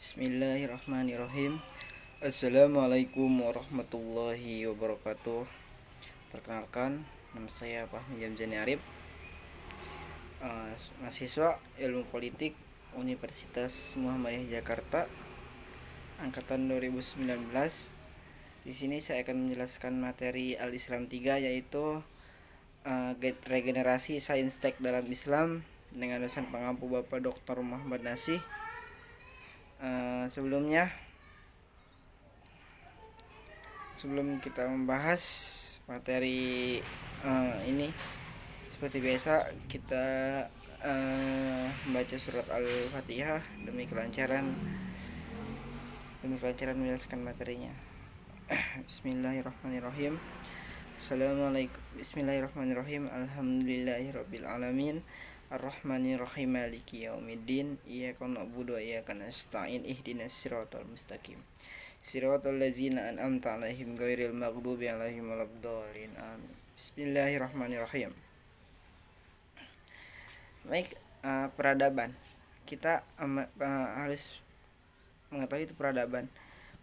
Bismillahirrahmanirrahim. Assalamualaikum warahmatullahi wabarakatuh. Perkenalkan, nama saya Fahmi Jamzani Arif, mahasiswa Ilmu Politik Universitas Muhammadiyah Jakarta, angkatan 2019. Di sini saya akan menjelaskan materi Al-Islam 3, yaitu regenerasi sains tek dalam Islam dengan dosen pengampu Bapak Dr. Muhammad Nasih. Sebelum kita membahas materi ini, seperti biasa kita membaca surat Al-Fatihah demi kelancaran menjelaskan materinya. Bismillahirrahmanirrahim. Assalamualaikum. Bismillahirrahmanirrahim. Alhamdulillahirabbil alamin. Ar-Rahmanirrahim. Maliki yaumiddin. Iyyaka na'budu wa iyyaka nasta'in. Ihdinas siratal mustaqim. Siratal ladzina an'amta 'alaihim ghairil maghdubi 'alaihim waladdallin. Amin. Bismillahirrahmanirrahim. Baik, peradaban. Kita harus mengetahui itu peradaban.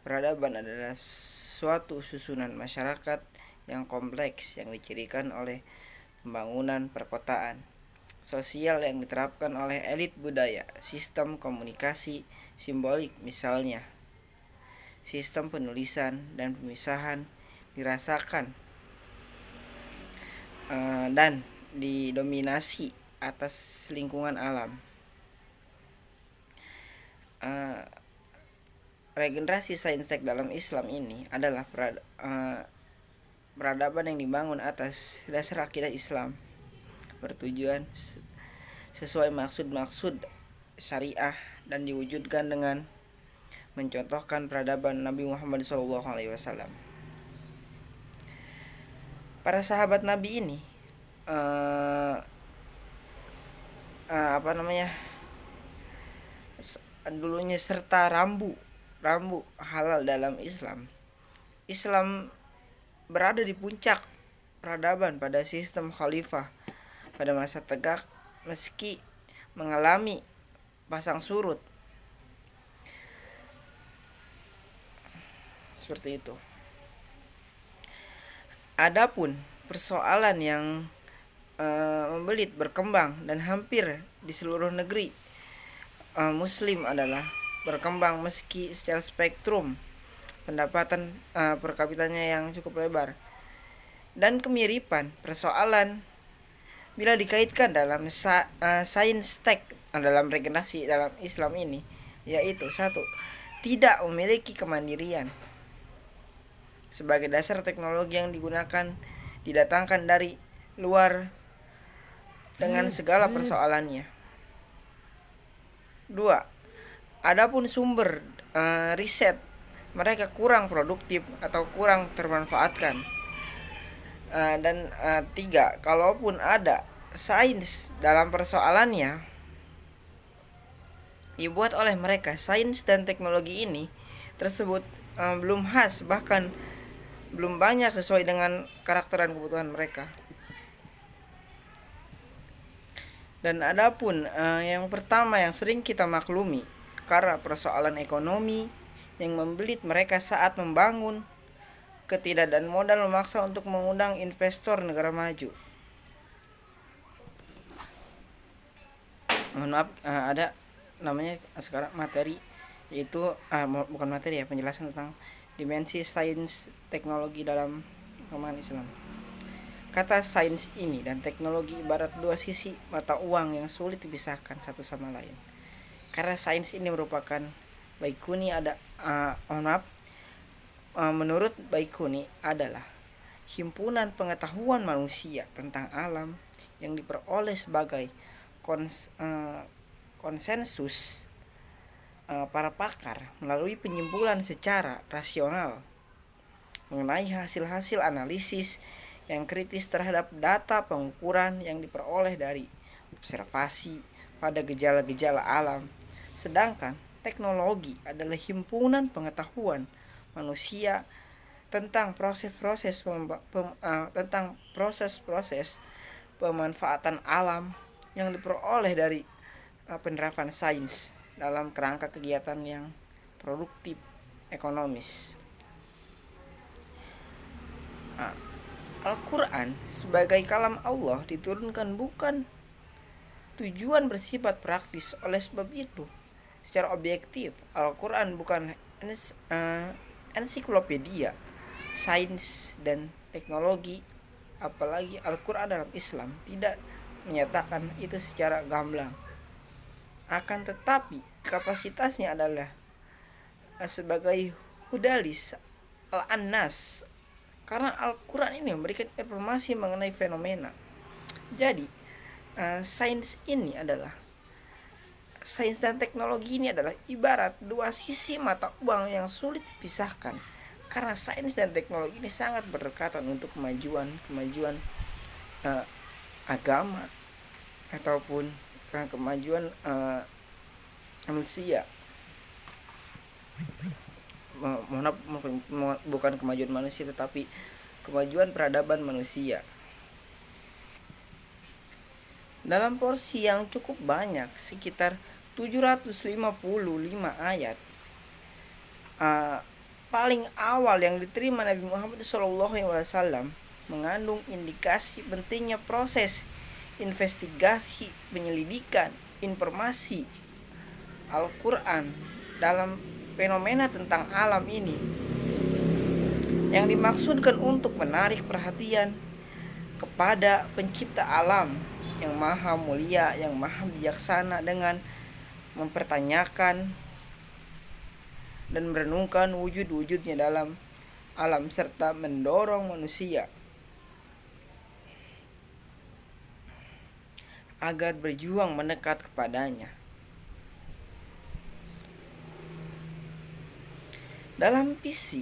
Peradaban adalah suatu susunan masyarakat yang kompleks yang dicirikan oleh pembangunan perkotaan, sosial yang diterapkan oleh elit budaya, sistem komunikasi simbolik misalnya, sistem penulisan dan pemisahan dirasakan dan didominasi atas lingkungan alam. Regenerasi sains tek dalam Islam ini adalah peradaban yang dibangun atas dasar akidah Islam, bertujuan sesuai maksud-maksud syariah dan diwujudkan dengan mencontohkan peradaban Nabi Muhammad SAW. Para sahabat Nabi ini dulunya serta rambu halal dalam Islam. Islam berada di puncak peradaban pada sistem khalifah pada masa tegak, meski mengalami pasang surut. Seperti itu. Adapun persoalan yang membelit, berkembang dan hampir di seluruh negeri Muslim adalah berkembang meski secara spektrum pendapatan per kapitanya yang cukup lebar, dan kemiripan persoalan bila dikaitkan dalam sains tek dalam regenerasi dalam Islam ini, yaitu satu, tidak memiliki kemandirian. Sebagai dasar, teknologi yang digunakan didatangkan dari luar dengan segala persoalannya. Dua, adapun sumber riset mereka kurang produktif atau kurang termanfaatkan. Dan tiga, kalaupun ada sains dalam persoalannya dibuat oleh mereka, sains dan teknologi ini tersebut belum khas, bahkan belum banyak sesuai dengan karakter dan kebutuhan mereka. Dan adapun yang pertama yang sering kita maklumi, karena persoalan ekonomi yang membelit mereka saat membangun, ketidakadaan modal memaksa untuk mengundang investor negara maju. Mohon maaf, ada namanya sekarang materi, yaitu bukan materi ya, penjelasan tentang dimensi sains teknologi dalam perkembangan Islam. Kata sains ini dan teknologi ibarat dua sisi mata uang yang sulit dipisahkan satu sama lain. Karena sains ini merupakan menurut Baikuni adalah himpunan pengetahuan manusia tentang alam yang diperoleh sebagai konsensus para pakar melalui penyimpulan secara rasional mengenai hasil-hasil analisis yang kritis terhadap data pengukuran yang diperoleh dari observasi pada gejala-gejala alam. Sedangkan teknologi adalah himpunan pengetahuan manusia tentang proses-proses pemanfaatan alam yang diperoleh dari penerapan sains dalam kerangka kegiatan yang produktif ekonomis. Al-Quran sebagai kalam Allah diturunkan bukan tujuan bersifat praktis. Oleh sebab itu, secara objektif, Al-Quran bukan ensiklopedia sains dan teknologi. Apalagi Al-Quran dalam Islam tidak menyatakan itu secara gamblang. Akan tetapi kapasitasnya adalah sebagai hudalis al-annas, karena Al-Quran ini memberikan informasi mengenai fenomena. Jadi sains dan teknologi ini adalah ibarat dua sisi mata uang yang sulit dipisahkan, karena sains dan teknologi ini sangat berdekatan untuk kemajuan agama ataupun kemajuan manusia. Bukan kemajuan manusia, tetapi kemajuan peradaban manusia. Dalam porsi yang cukup banyak, sekitar 755 ayat, paling awal yang diterima Nabi Muhammad SAW mengandung indikasi pentingnya proses investigasi penyelidikan informasi Al-Quran dalam fenomena tentang alam ini, yang dimaksudkan untuk menarik perhatian kepada pencipta alam yang maha mulia, yang maha bijaksana, dengan mempertanyakan dan merenungkan wujud-wujudnya dalam alam serta mendorong manusia agar berjuang mendekat kepadanya. Dalam visi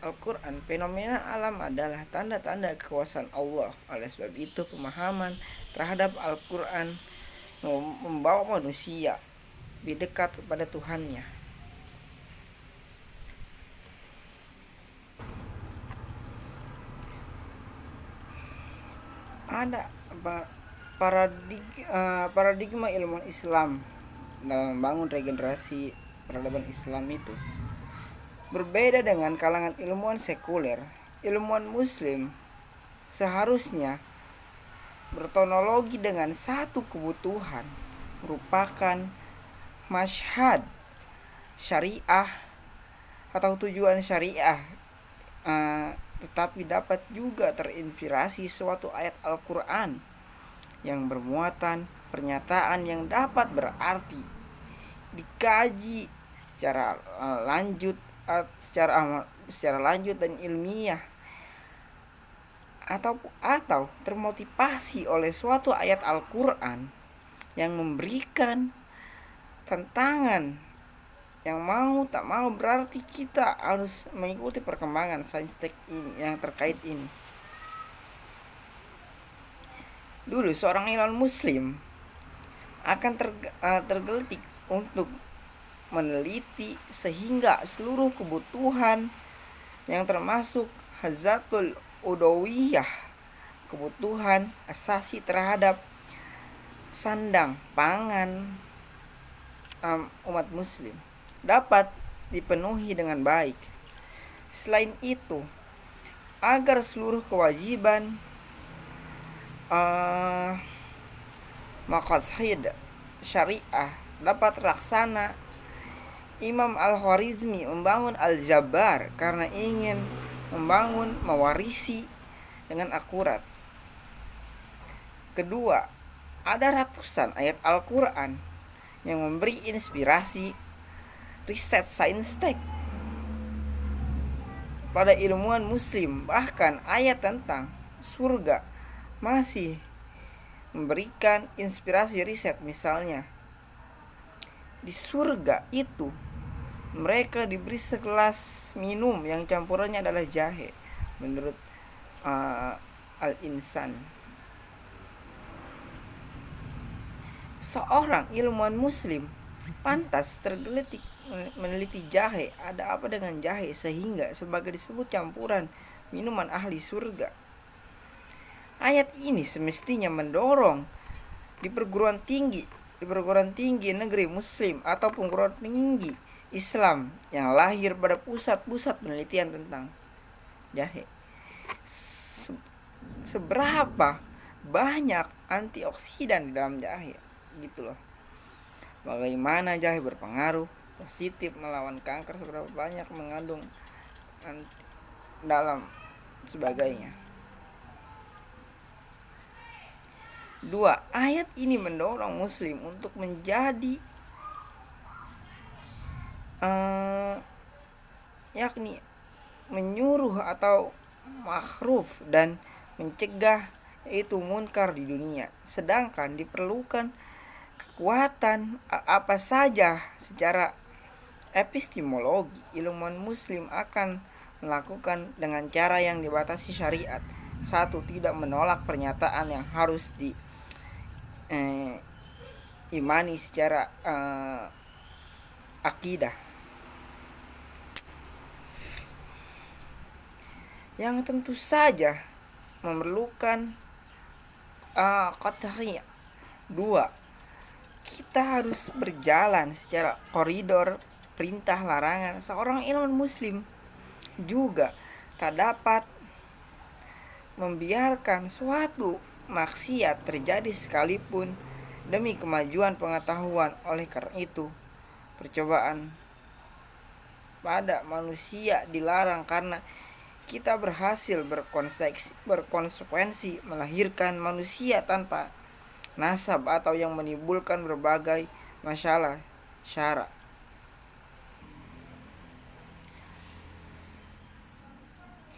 Al-Quran, fenomena alam adalah tanda-tanda kekuasaan Allah. Oleh sebab itu, pemahaman terhadap Al-Quran membawa manusia lebih dekat kepada Tuhannya. Ada paradigma ilmu Islam dalam membangun regenerasi peradaban Islam itu berbeda dengan kalangan ilmuwan sekuler. Ilmuwan Muslim seharusnya berteknologi dengan satu kebutuhan, merupakan masyhad syariah atau tujuan syariah, tetapi dapat juga terinspirasi suatu ayat Al-Quran yang bermuatan pernyataan yang dapat berarti dikaji secara lanjut dan ilmiah, atau termotivasi oleh suatu ayat Al-Quran yang memberikan tantangan yang mau tak mau, berarti kita harus mengikuti perkembangan sains ini yang terkait ini. Dulu seorang ilmuwan Muslim akan tergelitik untuk meneliti sehingga seluruh kebutuhan yang termasuk hazatul udawiyah, kebutuhan asasi terhadap sandang pangan umat Muslim, dapat dipenuhi dengan baik. Selain itu, agar seluruh kewajiban maqasid syariah dapat terlaksana, Imam Al-Khwarizmi membangun Al-Jabar karena ingin mewarisi dengan akurat. Kedua, ada ratusan ayat Al-Quran yang memberi inspirasi riset saintek pada ilmuwan Muslim. Bahkan ayat tentang surga masih memberikan inspirasi riset. Misalnya, di surga itu mereka diberi segelas minum yang campurannya adalah jahe, menurut Al-Insan. Seorang ilmuwan Muslim pantas tergelitik meneliti jahe. Ada apa dengan jahe sehingga sebagai disebut campuran minuman ahli surga? Ayat ini semestinya mendorong di perguruan tinggi di perguruan tinggi negeri muslim atau perguruan tinggi Islam yang lahir pada pusat-pusat penelitian tentang jahe. Seberapa banyak antioksidan di dalam jahe gitu loh. Bagaimana jahe berpengaruh positif melawan kanker, seberapa banyak mengandung dalam sebagainya. 2. Ayat ini mendorong muslim untuk menjadi yakni menyuruh atau makhruf dan mencegah yaitu munkar di dunia. Sedangkan diperlukan kekuatan apa saja secara epistemologi, ilmuwan muslim akan melakukan dengan cara yang dibatasi syariat. 1. Tidak menolak pernyataan yang harus imani secara akidah, yang tentu saja memerlukan qat'iyah. 2. Kita harus berjalan secara koridor perintah larangan. Seorang ilmuwan muslim juga tak dapat membiarkan suatu maksiat terjadi sekalipun demi kemajuan pengetahuan. Oleh karena itu, percobaan pada manusia dilarang karena kita berhasil berkonsekuensi melahirkan manusia tanpa nasab atau yang menimbulkan berbagai masalah syara.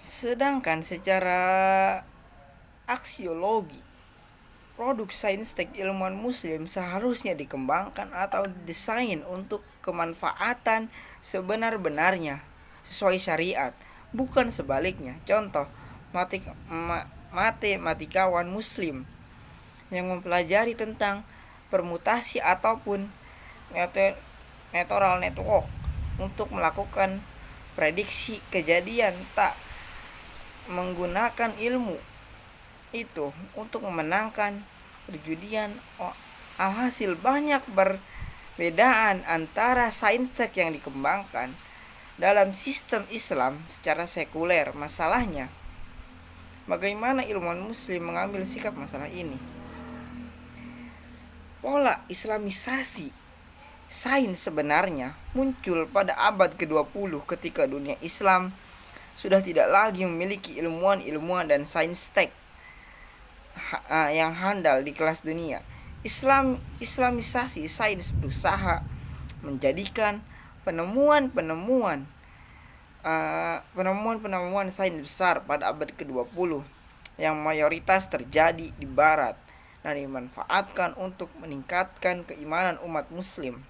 Sedangkan secara aksiologi, produk saintek ilmuwan muslim seharusnya dikembangkan atau didesain untuk kemanfaatan sebenar-benarnya sesuai syariat, bukan sebaliknya. Contoh, matematikawan muslim yang mempelajari tentang permutasi ataupun neural network untuk melakukan prediksi kejadian tak menggunakan ilmu itu untuk memenangkan perjudian. Alhasil banyak perbedaan antara saintek yang dikembangkan dalam sistem Islam secara sekuler. Masalahnya, bagaimana ilmuwan muslim mengambil sikap masalah ini? Pola islamisasi sains sebenarnya muncul pada abad ke-20 ketika dunia Islam sudah tidak lagi memiliki ilmuwan dan saintek yang handal di kelas dunia. Islamisasi sains berusaha menjadikan penemuan sains besar pada abad ke-20 yang mayoritas terjadi di barat dan dimanfaatkan untuk meningkatkan keimanan umat muslim.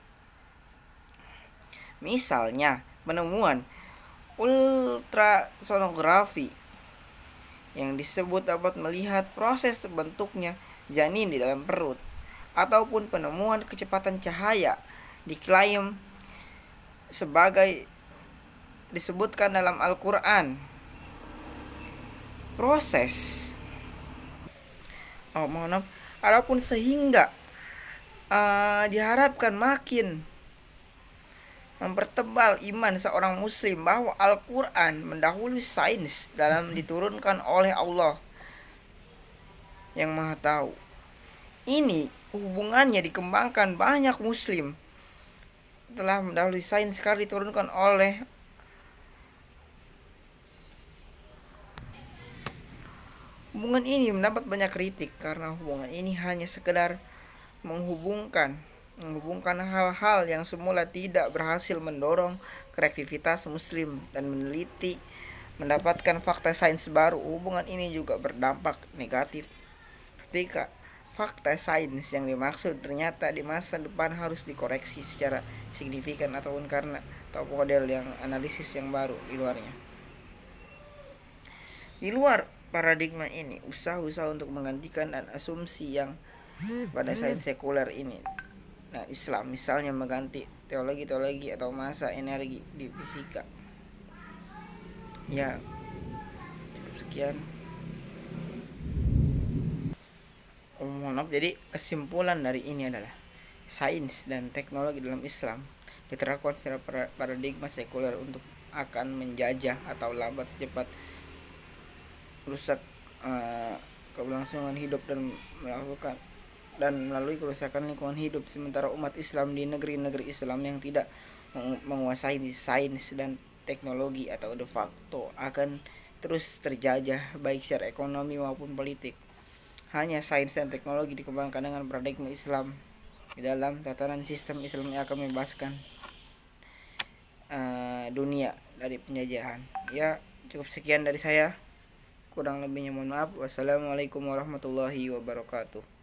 Misalnya, penemuan ultrasonografi yang disebut dapat melihat proses terbentuknya janin di dalam perut, ataupun penemuan kecepatan cahaya diklaim sebagai disebutkan dalam Al-Quran. Adapun sehingga diharapkan makin mempertebal iman seorang muslim bahwa Al-Quran mendahului sains dalam diturunkan oleh Allah yang Maha Tahu. Ini hubungannya dikembangkan banyak muslim telah mendahului sains karena diturunkan oleh hubungan ini mendapat banyak kritik karena hubungan ini hanya sekedar menghubungkan hal-hal yang semula tidak berhasil mendorong kreativitas muslim dan meneliti mendapatkan fakta sains baru. Hubungan ini juga berdampak negatif ketika fakta sains yang dimaksud ternyata di masa depan harus dikoreksi secara signifikan ataupun karena model yang analisis yang baru di luarnya. Di luar paradigma ini, usaha-usaha untuk menggantikan dan asumsi yang pada sains sekuler ini, Islam misalnya mengganti teologi atau masa energi di fisika. Ya, sekian. Jadi kesimpulan dari ini adalah sains dan teknologi dalam Islam diterapkan secara paradigma sekuler untuk akan menjajah atau lambat secepat merusak keberlangsungan hidup dan melalui kerusakan lingkungan hidup, sementara umat Islam di negeri-negeri Islam yang tidak menguasai sains dan teknologi atau de facto akan terus terjajah baik secara ekonomi maupun politik. Hanya sains dan teknologi dikembangkan dengan paradigma Islam di dalam tatanan sistem Islam yang akan membebaskan dunia dari penjajahan. Ya, cukup sekian dari saya. Kurang lebihnya mohon maaf. Wassalamualaikum warahmatullahi wabarakatuh.